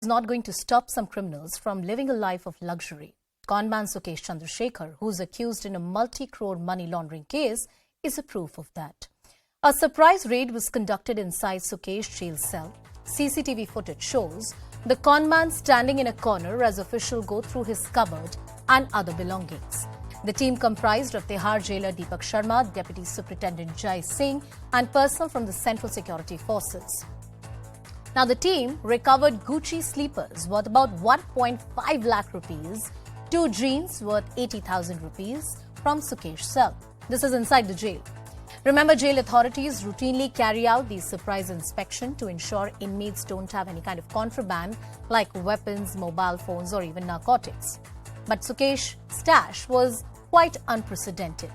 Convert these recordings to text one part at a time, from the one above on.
is not going to stop some criminals from living a life of luxury. Conman Sukesh Chandrasekhar, who is accused in a multi-crore money laundering case, is a proof of that. A surprise raid was conducted inside Sukesh jail cell. CCTV footage shows the conman standing in a corner as officials go through his cupboard and other belongings. The team comprised of Tihar jailer Deepak Sharma, Deputy Superintendent Jai Singh and personnel from the Central Security Forces. Now, the team recovered Gucci sleepers worth about 1.5 lakh rupees, 2 jeans worth 80,000 rupees from Sukesh's cell. This is inside the jail. Remember, jail authorities routinely carry out these surprise inspection to ensure inmates don't have any kind of contraband like weapons, mobile phones or even narcotics. But Sukesh's stash was quite unprecedented.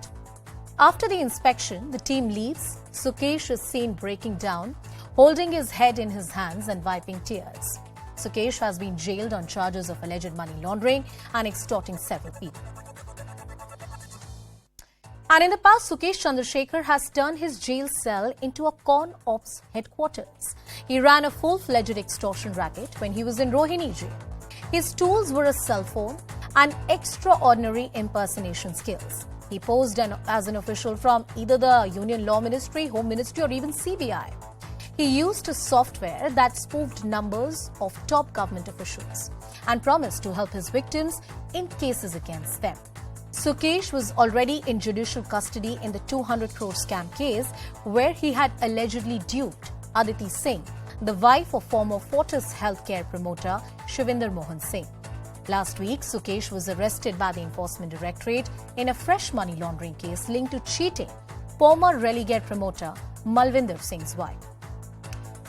After the inspection, the team leaves. Sukesh is seen breaking down, holding his head in his hands and wiping tears. Sukesh has been jailed on charges of alleged money laundering and extorting several people. And in the past, Sukesh Chandrasekhar has turned his jail cell into a con ops headquarters. He ran a full-fledged extortion racket when he was in Rohini jail. His tools were a cell phone and extraordinary impersonation skills. He posed as an official from either the Union Law Ministry, Home Ministry or even CBI. He used a software that spoofed numbers of top government officials and promised to help his victims in cases against them. Sukesh was already in judicial custody in the 200 crore scam case where he had allegedly duped Aditi Singh, the wife of former Fortis healthcare promoter Shivinder Mohan Singh. Last week, Sukesh was arrested by the Enforcement Directorate in a fresh money laundering case linked to cheating former Religare promoter Malvinder Singh's wife.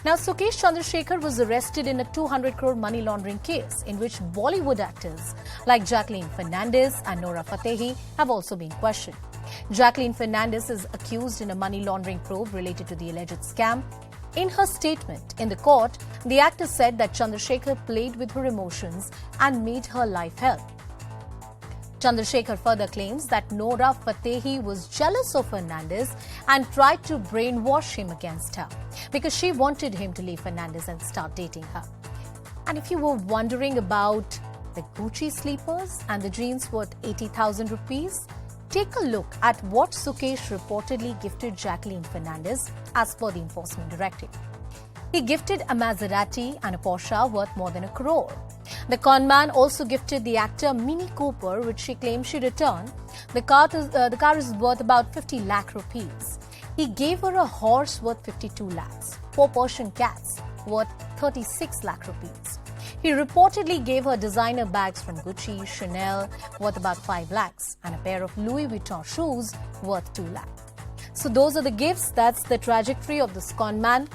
Now, Sukesh Chandrasekhar was arrested in a 200 crore money laundering case in which Bollywood actors like Jacqueline Fernandez and Nora Fatehi have also been questioned. Jacqueline Fernandez is accused in a money laundering probe related to the alleged scam. In her statement in the court, the actor said that Chandrasekhar played with her emotions and made her life hell. Chandrasekhar further claims that Nora Fatehi was jealous of Fernandez and tried to brainwash him against her because she wanted him to leave Fernandez and start dating her. And if you were wondering about the Gucci sleepers and the jeans worth 80,000 rupees, take a look at what Sukesh reportedly gifted Jacqueline Fernandez as per the Enforcement Directorate. He gifted a Maserati and a Porsche worth more than 1 crore. The conman also gifted the actor Mini Cooper, which she claims she returned. The car is worth about 50 lakh rupees. He gave her a horse worth 52 lakhs, 4 Persian cats worth 36 lakh rupees. He reportedly gave her designer bags from Gucci, Chanel worth about 5 lakhs and a pair of Louis Vuitton shoes worth 2 lakhs. So those are the gifts. That's the trajectory of this conman.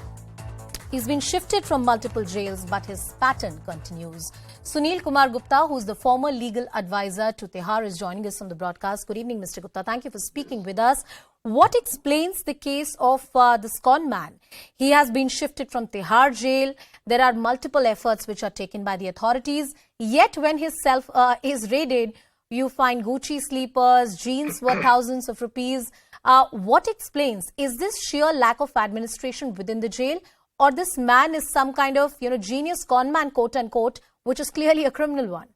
He's been shifted from multiple jails, but his pattern continues. Sunil Kumar Gupta, who's the former legal advisor to Tihar, is joining us on the broadcast. Good evening, Mr. Gupta. Thank you for speaking with us. What explains the case of this conman? He has been shifted from Tihar jail. There are multiple efforts which are taken by the authorities. Yet when his self is raided, you find Gucci sleepers, jeans worth thousands of rupees. What explains? Is this sheer lack of administration within the jail? Or this man is some kind of, genius conman, quote unquote, which is clearly a criminal one?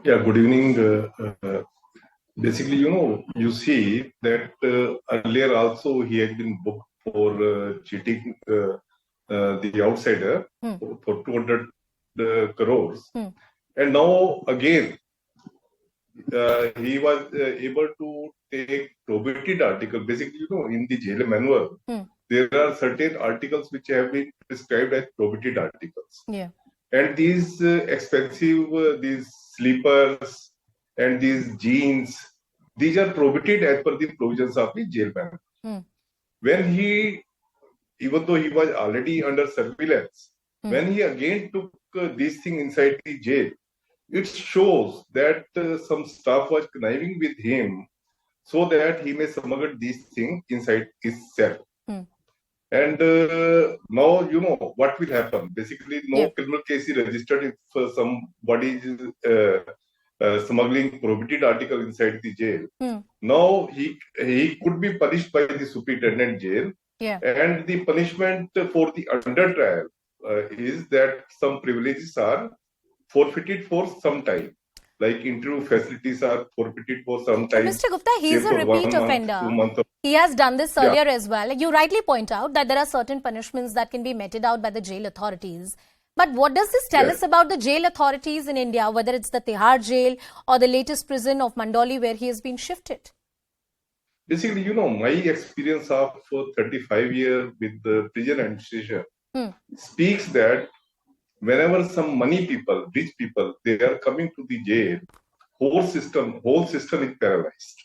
Yeah, good evening. Basically, you see that earlier also he had been booked for cheating the outsider for 200 crores. And now again, he was able to take prohibited article. Basically, in the jail manual, there are certain articles which have been prescribed as prohibited articles. Yeah. And these expensive, these sleepers and these jeans, these are prohibited as per the provisions of the jail manual. When even though he was already under surveillance, when he again took these things inside the jail, it shows that some staff was conniving with him so that he may smuggle these things inside his cell. And now, what will happen. Basically, no criminal case is registered if somebody is smuggling prohibited article inside the jail. Now, he could be punished by the superintendent jail. Yeah. And the punishment for the under trial is that some privileges are forfeited for some time. Like interview facilities are forfeited for some time. Mr. Gupta, he say is a for repeat 1 month, offender. 2 months. He has done this Yeah. earlier as well. You rightly point out that there are certain punishments that can be meted out by the jail authorities. But what does this tell us about the jail authorities in India, whether it's the Tihar jail or the latest prison of Mandoli where he has been shifted? Basically, my experience of 35 years with the prison administration speaks that whenever some money people, rich people, they are coming to the jail, whole system is paralyzed.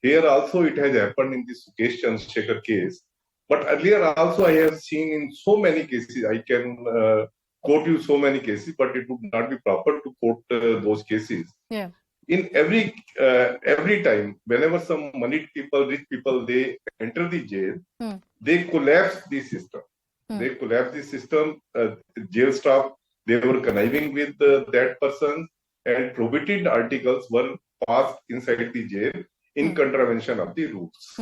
Here also it has happened in the Sukesh Chandrasekhar case. But earlier also I have seen in so many cases, I can quote you so many cases, but it would not be proper to quote those cases. Yeah. In every time, whenever some money people, rich people, they enter the jail, they collapse the system. They collapse the system. Jail staff, they were conniving with that person, and prohibited articles were passed inside the jail in contravention of the rules.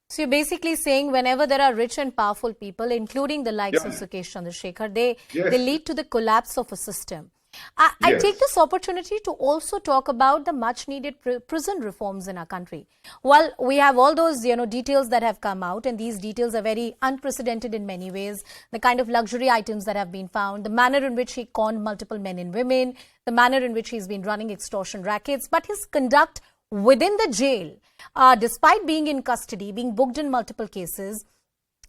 So you're basically saying whenever there are rich and powerful people, including the likes of Sukesh Chandrasekhar, they lead to the collapse of a system. I take this opportunity to also talk about the much needed prison reforms in our country. Well, we have all those details that have come out, and these details are very unprecedented in many ways. The kind of luxury items that have been found, the manner in which he conned multiple men and women, the manner in which he's been running extortion rackets, but his conduct within the jail, despite being in custody, being booked in multiple cases,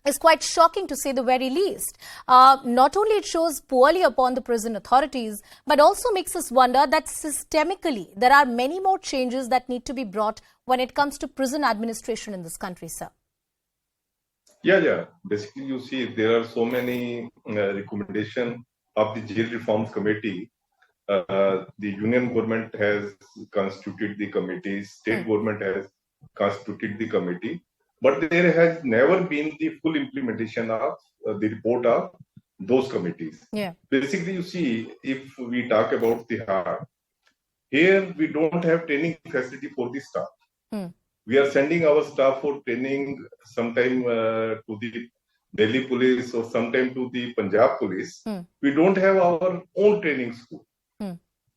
is quite shocking to say the very least. Not only it shows poorly upon the prison authorities, but also makes us wonder that systemically there are many more changes that need to be brought when it comes to prison administration in this country, sir. Yeah. Basically, you see, there are so many recommendations of the Jail Reforms Committee. The union government has constituted the committee, state government has constituted the committee. But there has never been the full implementation of the report of those committees. Yeah. Basically, you see, if we talk about Tihar, here we don't have training facility for the staff. We are sending our staff for training sometime to the Delhi police or sometime to the Punjab police. We don't have our own training school.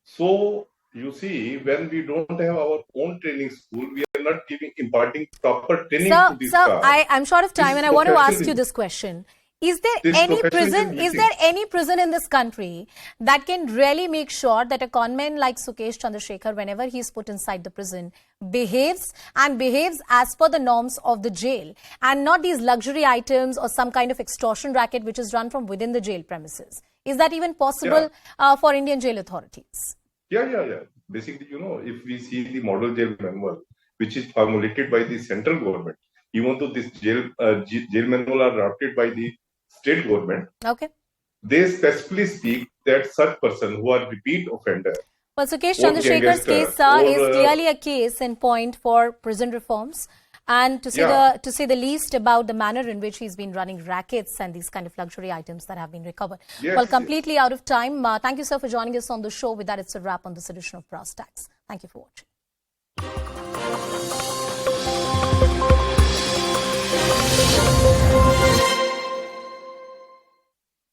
So, you see, when we don't have our own training school, we are not imparting proper training to the staff. I'm short of time and I want to ask you this question. Is there any prison in this country that can really make sure that a conman like Sukesh Chandrasekhar, whenever he is put inside the prison, behaves as per the norms of the jail and not these luxury items or some kind of extortion racket which is run from within the jail premises? Is that even possible for Indian jail authorities? Yeah. Basically, if we see the model jail manual, which is formulated by the central government, even though this jail manual are drafted by the state government, they specifically speak that such person who are repeat offender. Well, Sukesh Chandrasekhar's case, is clearly a case in point for prison reforms. And to say the least about the manner in which he's been running rackets and these kind of luxury items that have been recovered. Well, completely out of time. Thank you, sir, for joining us on the show. With that, it's a wrap on this edition of Brass Tacks. Thank you for watching.